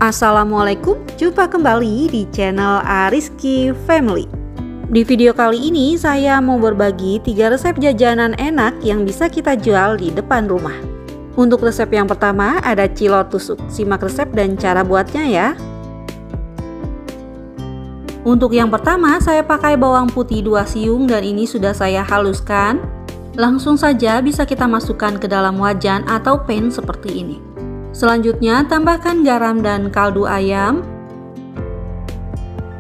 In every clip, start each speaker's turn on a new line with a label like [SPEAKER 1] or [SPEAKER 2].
[SPEAKER 1] Assalamualaikum, jumpa kembali di channel Ariski Family. Di video kali ini saya mau berbagi 3 resep jajanan enak yang bisa kita jual di depan rumah. Untuk resep yang pertama ada cilor tusuk. Simak resep dan cara buatnya ya. Untuk yang pertama saya pakai bawang putih 2 siung dan ini sudah saya haluskan. Langsung saja bisa kita masukkan ke dalam wajan atau pan seperti ini. Selanjutnya tambahkan garam dan kaldu ayam.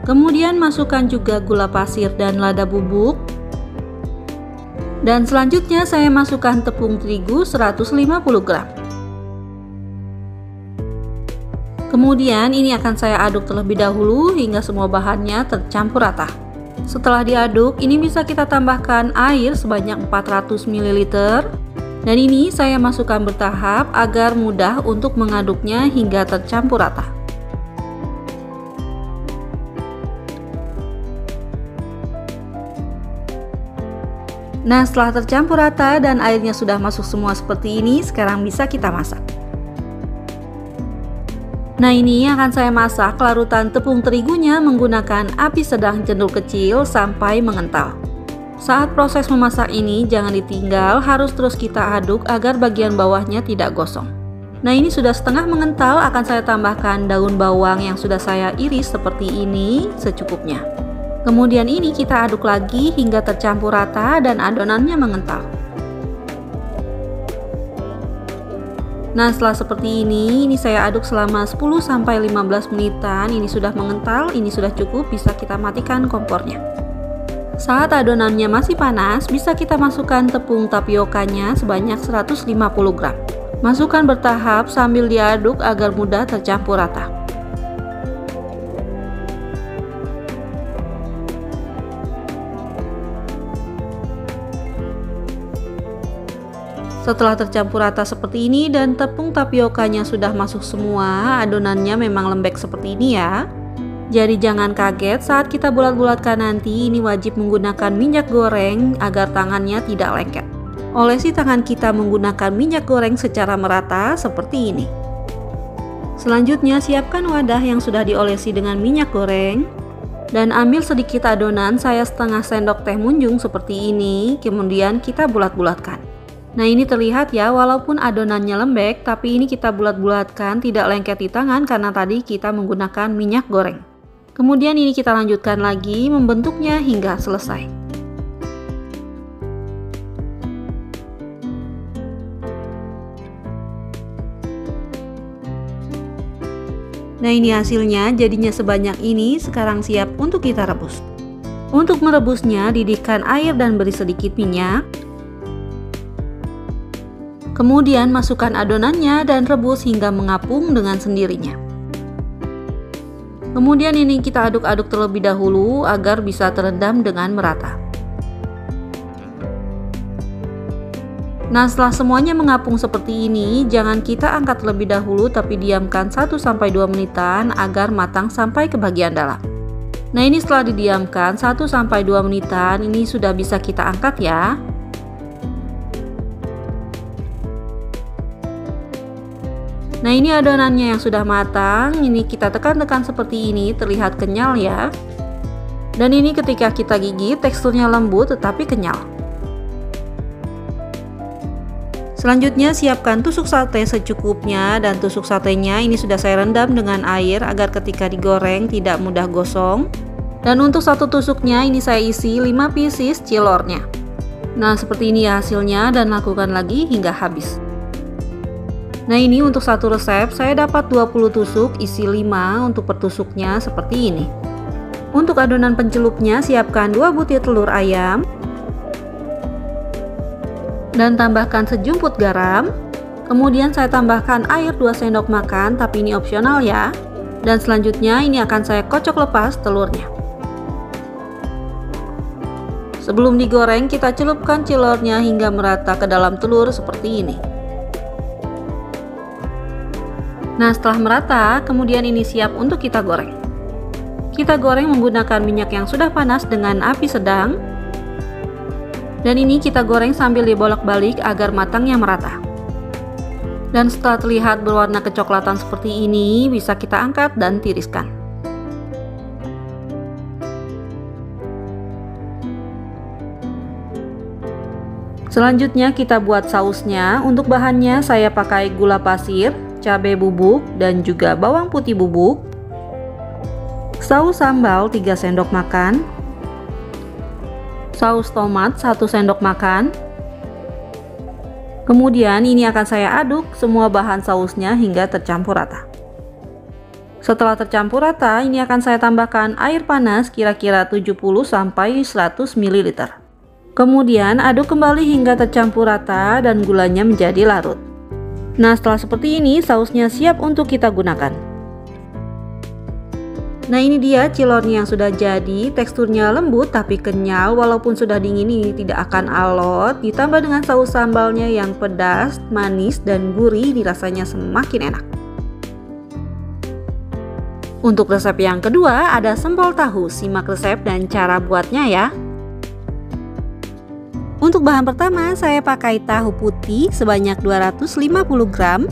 [SPEAKER 1] Kemudian masukkan juga gula pasir dan lada bubuk. Dan selanjutnya saya masukkan tepung terigu 150 gram. Kemudian ini akan saya aduk terlebih dahulu hingga semua bahannya tercampur rata. Setelah diaduk, ini bisa kita tambahkan air sebanyak 400 ml. Dan ini saya masukkan bertahap agar mudah untuk mengaduknya hingga tercampur rata. Nah, setelah tercampur rata dan airnya sudah masuk semua seperti ini, sekarang bisa kita masak. Nah, ini akan saya masak larutan tepung terigunya menggunakan api sedang jendul kecil sampai mengental. Saat proses memasak ini jangan ditinggal, harus terus kita aduk agar bagian bawahnya tidak gosong. Nah, ini sudah setengah mengental, akan saya tambahkan daun bawang yang sudah saya iris seperti ini secukupnya. Kemudian ini kita aduk lagi hingga tercampur rata dan adonannya mengental. Nah, setelah seperti ini saya aduk selama 10-15 menitan. Ini sudah mengental, ini sudah cukup, bisa kita matikan kompornya. Saat adonannya masih panas, bisa kita masukkan tepung tapiokanya sebanyak 150 gram. Masukkan bertahap sambil diaduk agar mudah tercampur rata. Setelah tercampur rata seperti ini dan tepung tapiokanya sudah masuk semua, adonannya memang lembek seperti ini ya. Jadi jangan kaget saat kita bulat-bulatkan nanti, ini wajib menggunakan minyak goreng agar tangannya tidak lengket. Olesi tangan kita menggunakan minyak goreng secara merata seperti ini. Selanjutnya siapkan wadah yang sudah diolesi dengan minyak goreng. Dan ambil sedikit adonan, saya setengah sendok teh munjung seperti ini, kemudian kita bulat-bulatkan. Nah, ini terlihat ya, walaupun adonannya lembek, tapi ini kita bulat-bulatkan tidak lengket di tangan karena tadi kita menggunakan minyak goreng. Kemudian ini kita lanjutkan lagi membentuknya hingga selesai. Nah, ini hasilnya jadinya sebanyak ini, sekarang siap untuk kita rebus. Untuk merebusnya, didihkan air dan beri sedikit minyak. Kemudian masukkan adonannya dan rebus hingga mengapung dengan sendirinya. Kemudian ini kita aduk-aduk terlebih dahulu agar bisa terendam dengan merata. Nah, setelah semuanya mengapung seperti ini, jangan kita angkat terlebih dahulu tapi diamkan 1-2 menitan agar matang sampai ke bagian dalam. Nah, ini setelah didiamkan 1-2 menitan, ini sudah bisa kita angkat ya. Nah, ini adonannya yang sudah matang, ini kita tekan-tekan seperti ini, terlihat kenyal ya. Dan ini ketika kita gigit teksturnya lembut tetapi kenyal. Selanjutnya siapkan tusuk sate secukupnya, dan tusuk satenya ini sudah saya rendam dengan air agar ketika digoreng tidak mudah gosong. Dan untuk satu tusuknya ini saya isi 5 pieces cilornya. Nah, seperti ini ya hasilnya, dan lakukan lagi hingga habis. Nah, ini untuk satu resep saya dapat 20 tusuk, isi 5 untuk per tusuknya seperti ini. Untuk adonan pencelupnya siapkan 2 butir telur ayam. Dan tambahkan sejumput garam. Kemudian saya tambahkan air 2 sendok makan, tapi ini opsional ya. Dan selanjutnya ini akan saya kocok lepas telurnya. Sebelum digoreng kita celupkan cilornya hingga merata ke dalam telur seperti ini. Nah, setelah merata, kemudian ini siap untuk kita goreng. Kita goreng menggunakan minyak yang sudah panas dengan api sedang. Dan ini kita goreng sambil dibolak-balik agar matangnya merata. Dan setelah terlihat berwarna kecoklatan seperti ini, bisa kita angkat dan tiriskan. Selanjutnya kita buat sausnya. Untuk bahannya saya pakai gula pasir, cabai bubuk, dan juga bawang putih bubuk. Saus sambal 3 sendok makan. Saus tomat 1 sendok makan. Kemudian ini akan saya aduk semua bahan sausnya hingga tercampur rata. Setelah tercampur rata, ini akan saya tambahkan air panas kira-kira 70–100 ml. Kemudian aduk kembali hingga tercampur rata dan gulanya menjadi larut. Nah, setelah seperti ini sausnya siap untuk kita gunakan. Nah, ini dia cilornya yang sudah jadi. Teksturnya lembut tapi kenyal, walaupun sudah dingin ini tidak akan alot. Ditambah dengan saus sambalnya yang pedas, manis, dan gurih, ini rasanya semakin enak. Untuk resep yang kedua ada sempol tahu. Simak resep dan cara buatnya ya. Untuk bahan pertama saya pakai tahu putih sebanyak 250 gram.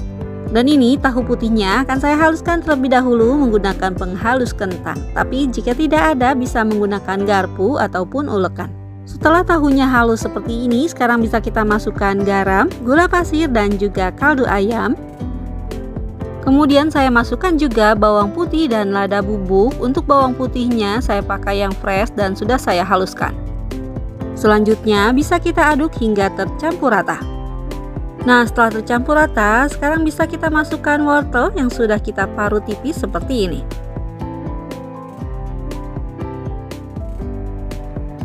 [SPEAKER 1] Dan ini tahu putihnya akan saya haluskan terlebih dahulu menggunakan penghalus kentang. Tapi jika tidak ada bisa menggunakan garpu ataupun ulekan. Setelah tahunya halus seperti ini, sekarang bisa kita masukkan garam, gula pasir, dan juga kaldu ayam. Kemudian saya masukkan juga bawang putih dan lada bubuk. Untuk bawang putihnya saya pakai yang fresh dan sudah saya haluskan. Selanjutnya bisa kita aduk hingga tercampur rata. Nah, setelah tercampur rata, sekarang bisa kita masukkan wortel yang sudah kita parut tipis seperti ini.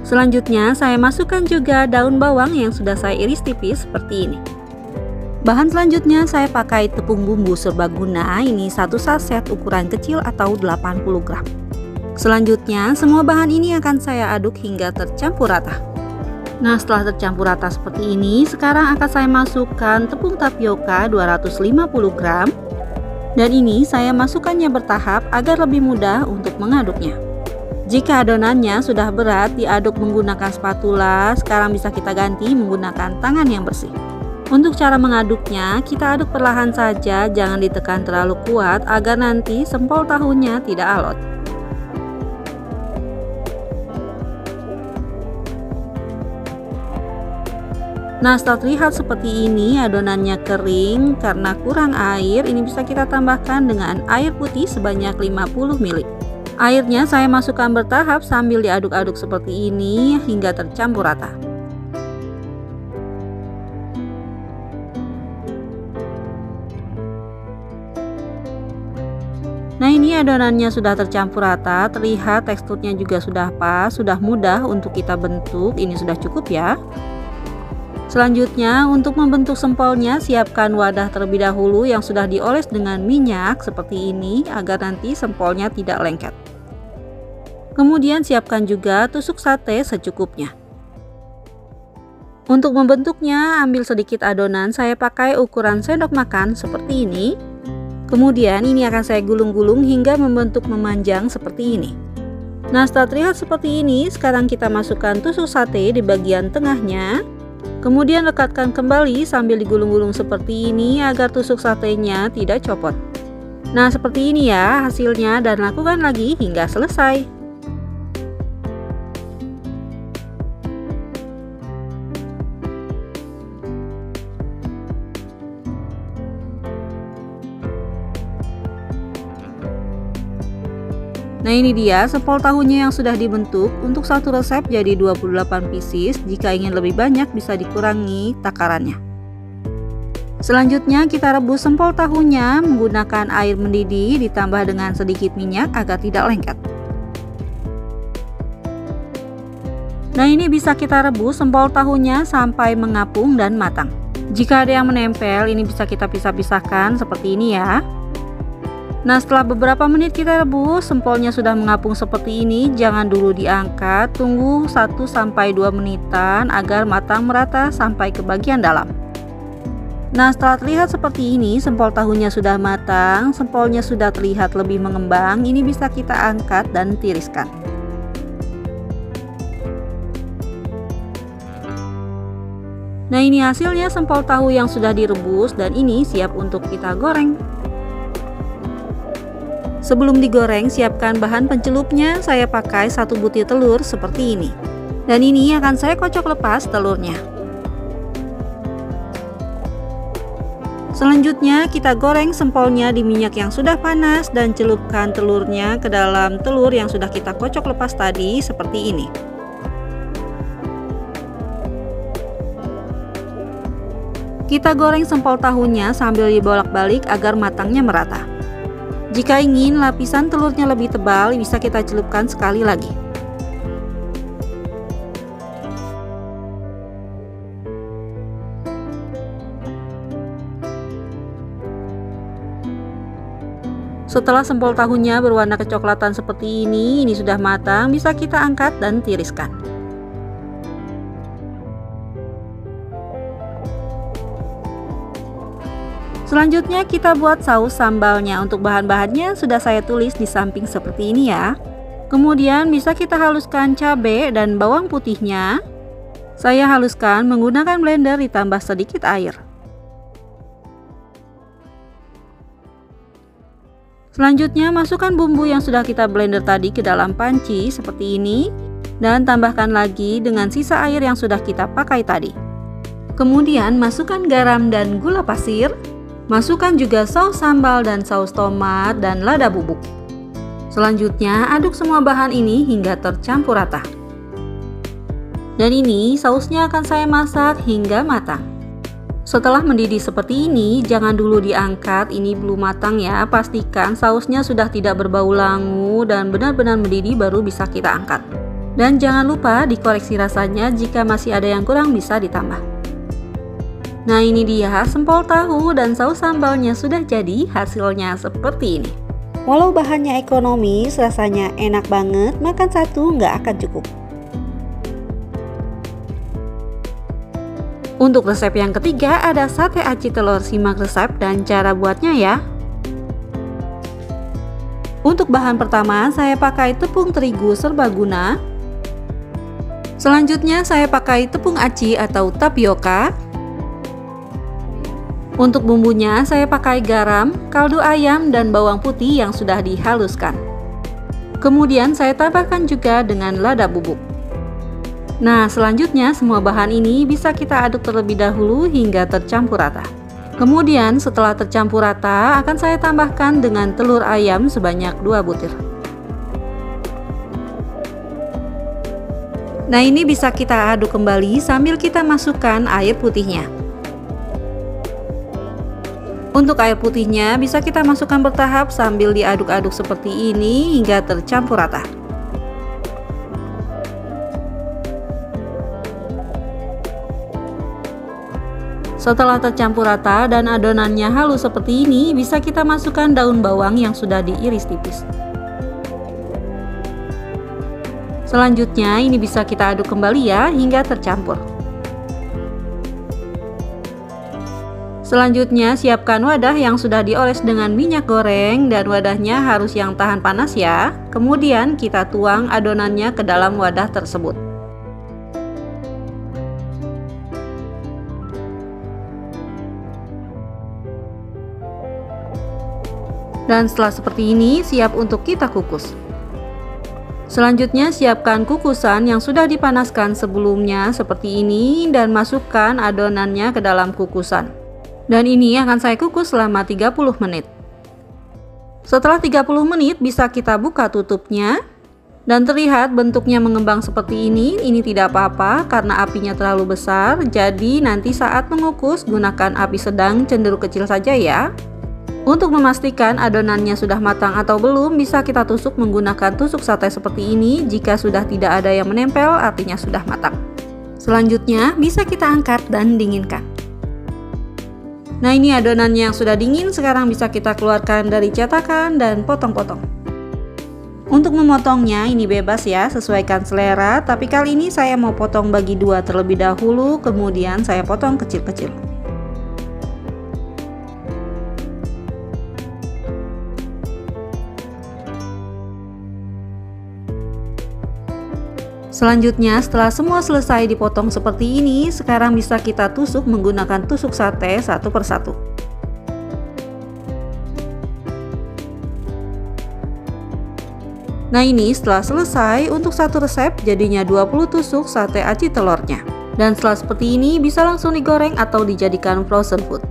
[SPEAKER 1] Selanjutnya saya masukkan juga daun bawang yang sudah saya iris tipis seperti ini. Bahan selanjutnya saya pakai tepung bumbu serbaguna, ini 1 saset ukuran kecil atau 80 gram. Selanjutnya semua bahan ini akan saya aduk hingga tercampur rata. Nah, setelah tercampur rata seperti ini, sekarang akan saya masukkan tepung tapioka 250 gram. Dan ini saya masukkannya bertahap agar lebih mudah untuk mengaduknya. Jika adonannya sudah berat diaduk menggunakan spatula, sekarang bisa kita ganti menggunakan tangan yang bersih. Untuk cara mengaduknya, kita aduk perlahan saja, jangan ditekan terlalu kuat agar nanti sempol tahunya tidak alot. Nah, setelah terlihat seperti ini adonannya kering karena kurang air, ini bisa kita tambahkan dengan air putih sebanyak 50 ml. Airnya saya masukkan bertahap sambil diaduk-aduk seperti ini hingga tercampur rata. Nah, ini adonannya sudah tercampur rata, terlihat teksturnya juga sudah pas, sudah mudah untuk kita bentuk, ini sudah cukup ya. Selanjutnya untuk membentuk sempolnya siapkan wadah terlebih dahulu yang sudah dioles dengan minyak seperti ini agar nanti sempolnya tidak lengket. Kemudian siapkan juga tusuk sate secukupnya. Untuk membentuknya ambil sedikit adonan, saya pakai ukuran sendok makan seperti ini. Kemudian ini akan saya gulung-gulung hingga membentuk memanjang seperti ini. Nah, setelah terlihat seperti ini, sekarang kita masukkan tusuk sate di bagian tengahnya. Kemudian lekatkan kembali sambil digulung-gulung seperti ini agar tusuk satenya tidak copot. Nah, seperti ini ya hasilnya dan lakukan lagi hingga selesai. Nah, ini dia sempol tahunya yang sudah dibentuk. Untuk satu resep jadi 28 pieces. Jika ingin lebih banyak bisa dikurangi takarannya. Selanjutnya kita rebus sempol tahunya menggunakan air mendidih ditambah dengan sedikit minyak agar tidak lengket. Nah, ini bisa kita rebus sempol tahunya sampai mengapung dan matang. Jika ada yang menempel, ini bisa kita pisah-pisahkan seperti ini ya. Nah, setelah beberapa menit kita rebus, sempolnya sudah mengapung seperti ini. Jangan dulu diangkat, tunggu 1–2 menitan agar matang merata sampai ke bagian dalam. Nah, setelah terlihat seperti ini, sempol tahunya sudah matang, sempolnya sudah terlihat lebih mengembang. Ini bisa kita angkat dan tiriskan. Nah, ini hasilnya sempol tahu yang sudah direbus dan ini siap untuk kita goreng. Sebelum digoreng, siapkan bahan pencelupnya. Saya pakai 1 butir telur seperti ini. Dan ini akan saya kocok lepas telurnya. Selanjutnya kita goreng sempolnya di minyak yang sudah panas dan celupkan telurnya ke dalam telur yang sudah kita kocok lepas tadi seperti ini. Kita goreng sempol tahunya sambil dibolak-balik agar matangnya merata. Jika ingin lapisan telurnya lebih tebal, bisa kita celupkan sekali lagi. Setelah sempol tahunya berwarna kecoklatan seperti ini sudah matang, bisa kita angkat dan tiriskan. Selanjutnya kita buat saus sambalnya. Untuk bahan-bahannya sudah saya tulis di samping seperti ini ya. Kemudian bisa kita haluskan cabai dan bawang putihnya. Saya haluskan menggunakan blender ditambah sedikit air. Selanjutnya masukkan bumbu yang sudah kita blender tadi ke dalam panci seperti ini. Dan tambahkan lagi dengan sisa air yang sudah kita pakai tadi. Kemudian masukkan garam dan gula pasir. Masukkan juga saus sambal dan saus tomat dan lada bubuk. Selanjutnya aduk semua bahan ini hingga tercampur rata. Dan ini sausnya akan saya masak hingga matang. Setelah mendidih seperti ini, jangan dulu diangkat, ini belum matang ya. Pastikan sausnya sudah tidak berbau langu dan benar-benar mendidih baru bisa kita angkat. Dan jangan lupa dikoreksi rasanya, jika masih ada yang kurang bisa ditambah. Nah, ini dia sempol tahu dan saus sambalnya sudah jadi, hasilnya seperti ini. Walau bahannya ekonomis, rasanya enak banget, makan satu nggak akan cukup. Untuk resep yang ketiga ada sate aci telur, simak resep dan cara buatnya ya. Untuk bahan pertama saya pakai tepung terigu serbaguna. Selanjutnya saya pakai tepung aci atau tapioka. Untuk bumbunya saya pakai garam, kaldu ayam, dan bawang putih yang sudah dihaluskan. Kemudian saya tambahkan juga dengan lada bubuk. Nah, selanjutnya semua bahan ini bisa kita aduk terlebih dahulu hingga tercampur rata. Kemudian setelah tercampur rata akan saya tambahkan dengan telur ayam sebanyak 2 butir. Nah, ini bisa kita aduk kembali sambil kita masukkan air putihnya. Untuk air putihnya bisa kita masukkan bertahap sambil diaduk-aduk seperti ini hingga tercampur rata. Setelah tercampur rata dan adonannya halus seperti ini, bisa kita masukkan daun bawang yang sudah diiris tipis. Selanjutnya ini bisa kita aduk kembali ya hingga tercampur. Selanjutnya siapkan wadah yang sudah dioles dengan minyak goreng dan wadahnya harus yang tahan panas ya. Kemudian kita tuang adonannya ke dalam wadah tersebut. Dan setelah seperti ini siap untuk kita kukus. Selanjutnya siapkan kukusan yang sudah dipanaskan sebelumnya seperti ini dan masukkan adonannya ke dalam kukusan. Dan ini akan saya kukus selama 30 menit. Setelah 30 menit bisa kita buka tutupnya. Dan terlihat bentuknya mengembang seperti ini tidak apa-apa karena apinya terlalu besar. Jadi nanti saat mengukus gunakan api sedang cenderung kecil saja ya. Untuk memastikan adonannya sudah matang atau belum, bisa kita tusuk menggunakan tusuk sate seperti ini. Jika sudah tidak ada yang menempel, artinya sudah matang. Selanjutnya bisa kita angkat dan dinginkan. Nah, ini adonannya yang sudah dingin, sekarang bisa kita keluarkan dari cetakan dan potong-potong. Untuk memotongnya ini bebas ya, sesuaikan selera, tapi kali ini saya mau potong bagi 2 terlebih dahulu, kemudian saya potong kecil-kecil. Selanjutnya, setelah semua selesai dipotong seperti ini, sekarang bisa kita tusuk menggunakan tusuk sate satu persatu. Nah ini setelah selesai, untuk satu resep jadinya 20 tusuk sate aci telurnya. Dan setelah seperti ini bisa langsung digoreng atau dijadikan frozen food.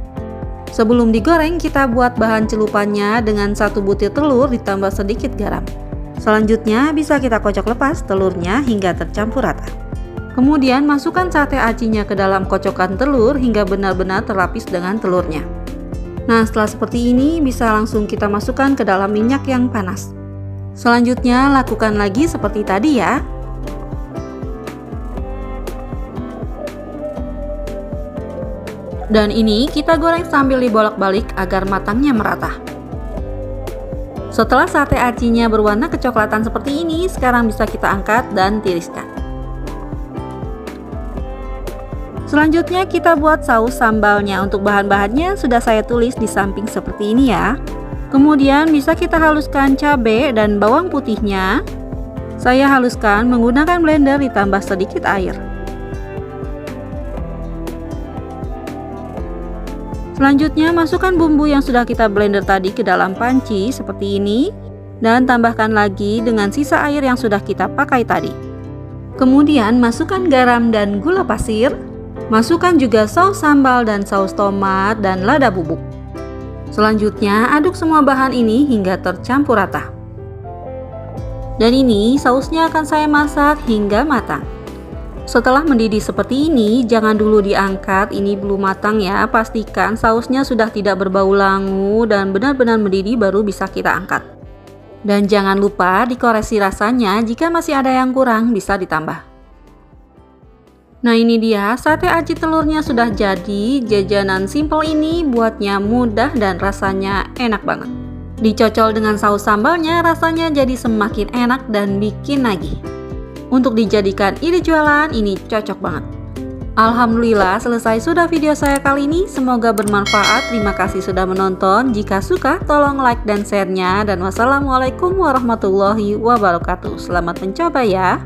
[SPEAKER 1] Sebelum digoreng, kita buat bahan celupannya dengan 1 butir telur ditambah sedikit garam. Selanjutnya bisa kita kocok lepas telurnya hingga tercampur rata. Kemudian masukkan sate acinya ke dalam kocokan telur hingga benar-benar terlapis dengan telurnya. Nah setelah seperti ini bisa langsung kita masukkan ke dalam minyak yang panas. Selanjutnya lakukan lagi seperti tadi ya. Dan ini kita goreng sambil dibolak-balik agar matangnya merata. Setelah sate acinya berwarna kecoklatan seperti ini, sekarang bisa kita angkat dan tiriskan. Selanjutnya kita buat saus sambalnya. Untuk bahan-bahannya sudah saya tulis di samping seperti ini ya. Kemudian bisa kita haluskan cabai dan bawang putihnya. Saya haluskan menggunakan blender ditambah sedikit air. Selanjutnya masukkan bumbu yang sudah kita blender tadi ke dalam panci seperti ini. Dan tambahkan lagi dengan sisa air yang sudah kita pakai tadi. Kemudian masukkan garam dan gula pasir. Masukkan juga saus sambal dan saus tomat dan lada bubuk. Selanjutnya aduk semua bahan ini hingga tercampur rata. Dan ini sausnya akan saya masak hingga matang. Setelah mendidih seperti ini, jangan dulu diangkat, ini belum matang ya. Pastikan sausnya sudah tidak berbau langu dan benar-benar mendidih baru bisa kita angkat. Dan jangan lupa dikoreksi rasanya, jika masih ada yang kurang bisa ditambah. Nah ini dia, sate aci telurnya sudah jadi. Jajanan simple ini buatnya mudah dan rasanya enak banget. Dicocol dengan saus sambalnya, rasanya jadi semakin enak dan bikin nagih. Untuk dijadikan ide jualan, ini cocok banget. Alhamdulillah selesai sudah video saya kali ini. Semoga bermanfaat. Terima kasih sudah menonton. Jika suka tolong like dan share-nya. Dan wassalamualaikum warahmatullahi wabarakatuh. Selamat mencoba ya.